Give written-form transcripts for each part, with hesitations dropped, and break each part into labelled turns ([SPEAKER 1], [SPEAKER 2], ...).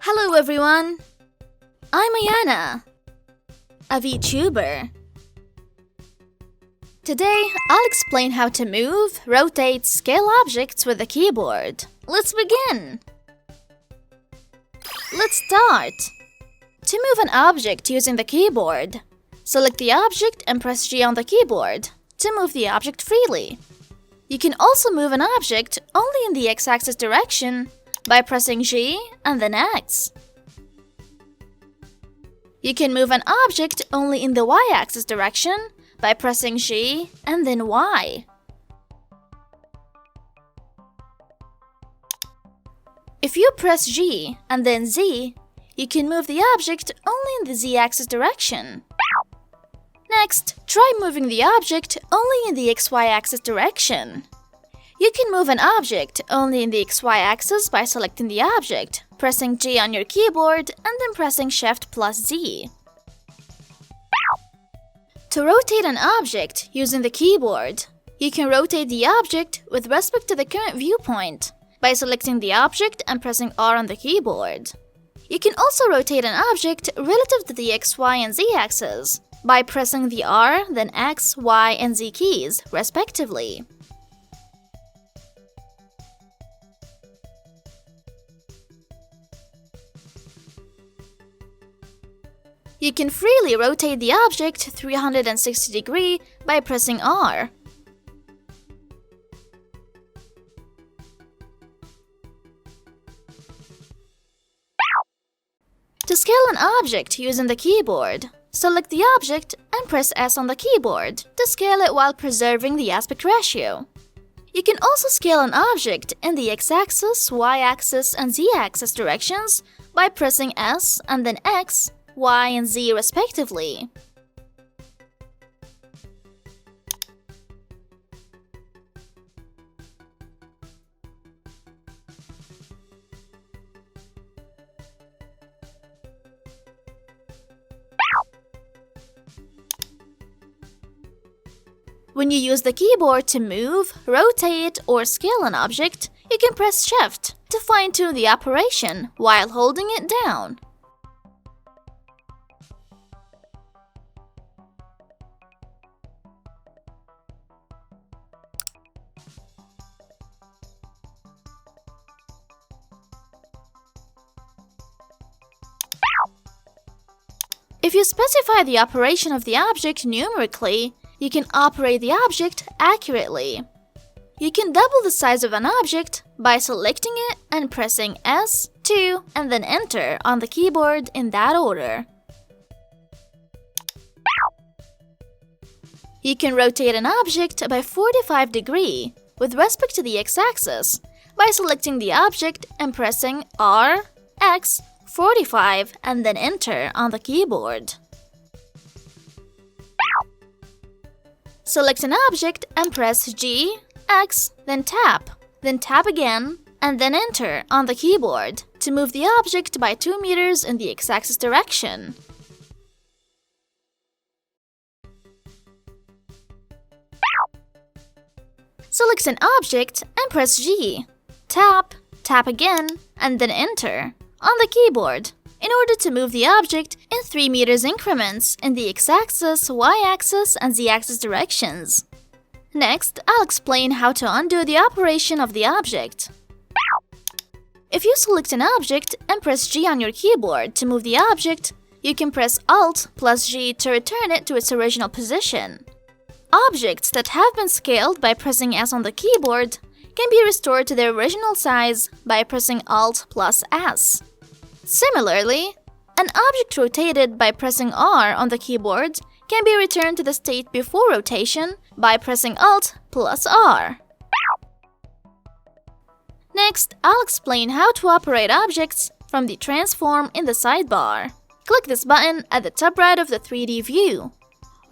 [SPEAKER 1] Hello everyone! I'm AYANA, a Vtuber. Today, I'll explain how to move, rotate, scale objects with the keyboard. Let's begin! Let's start! To move an object using the keyboard, select the object and press G on the keyboard to move the object freely. You can also move an object only in the x-axis direction by pressing G and then X. You can move an object only in the y-axis direction by pressing G and then Y. If you press G and then Z, you can move the object only in the z-axis direction. Next, try moving the object only in the xy axis direction. You can move an object only in the xy axis by selecting the object, pressing G on your keyboard, and then pressing Shift plus Z. To rotate an object using the keyboard, you can rotate the object with respect to the current viewpoint by selecting the object and pressing R on the keyboard. You can also rotate an object relative to the X, Y, and Z axes by pressing the R, then X, Y, and Z keys, respectively. You can freely rotate the object 360 degrees by pressing R. To scale an object using the keyboard, select the object and press S on the keyboard to scale it while preserving the aspect ratio. You can also scale an object in the x-axis, y-axis, and z-axis directions by pressing S and then X, Y, and Z respectively. When you use the keyboard to move, rotate, or scale an object, you can press Shift to fine-tune the operation while holding it down. If you specify the operation of the object numerically, you can operate the object accurately. You can double the size of an object by selecting it and pressing S, 2, and then Enter on the keyboard in that order. You can rotate an object by 45 degrees with respect to the x-axis by selecting the object and pressing R, X, 45, and then Enter on the keyboard. Select an object and press G, X, then tap again, and then Enter on the keyboard to move the object by 2 meters in the x-axis direction. Select an object and press G, tap again, and then Enter on the keyboard in order to move the object in 3 meters increments in the x-axis, y-axis, and z-axis directions. Next, I'll explain how to undo the operation of the object. If you select an object and press G on your keyboard to move the object, you can press Alt plus G to return it to its original position. Objects that have been scaled by pressing S on the keyboard can be restored to their original size by pressing Alt plus S. Similarly, an object rotated by pressing R on the keyboard can be returned to the state before rotation by pressing Alt plus R. Next, I'll explain how to operate objects from the transform in the sidebar. Click this button at the top right of the 3D view,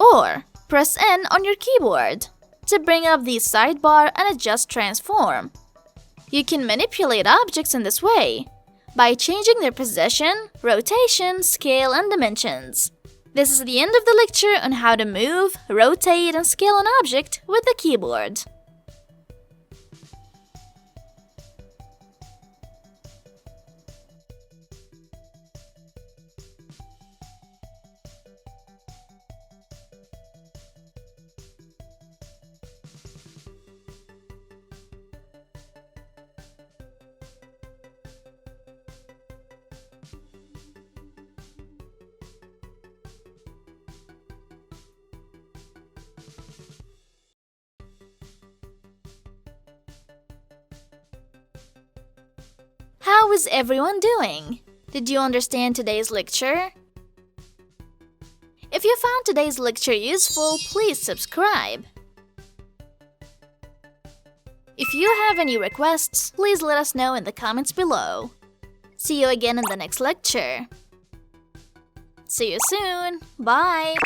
[SPEAKER 1] or press N on your keyboard to bring up the sidebar and adjust transform. You can manipulate objects in this way by changing their position, rotation, scale, and dimensions. This is the end of the lecture on how to move, rotate, and scale an object with the keyboard. How is everyone doing? Did you understand today's lecture? If you found today's lecture useful, please subscribe. If you have any requests, please let us know in the comments below. See you again in the next lecture. See you soon. Bye!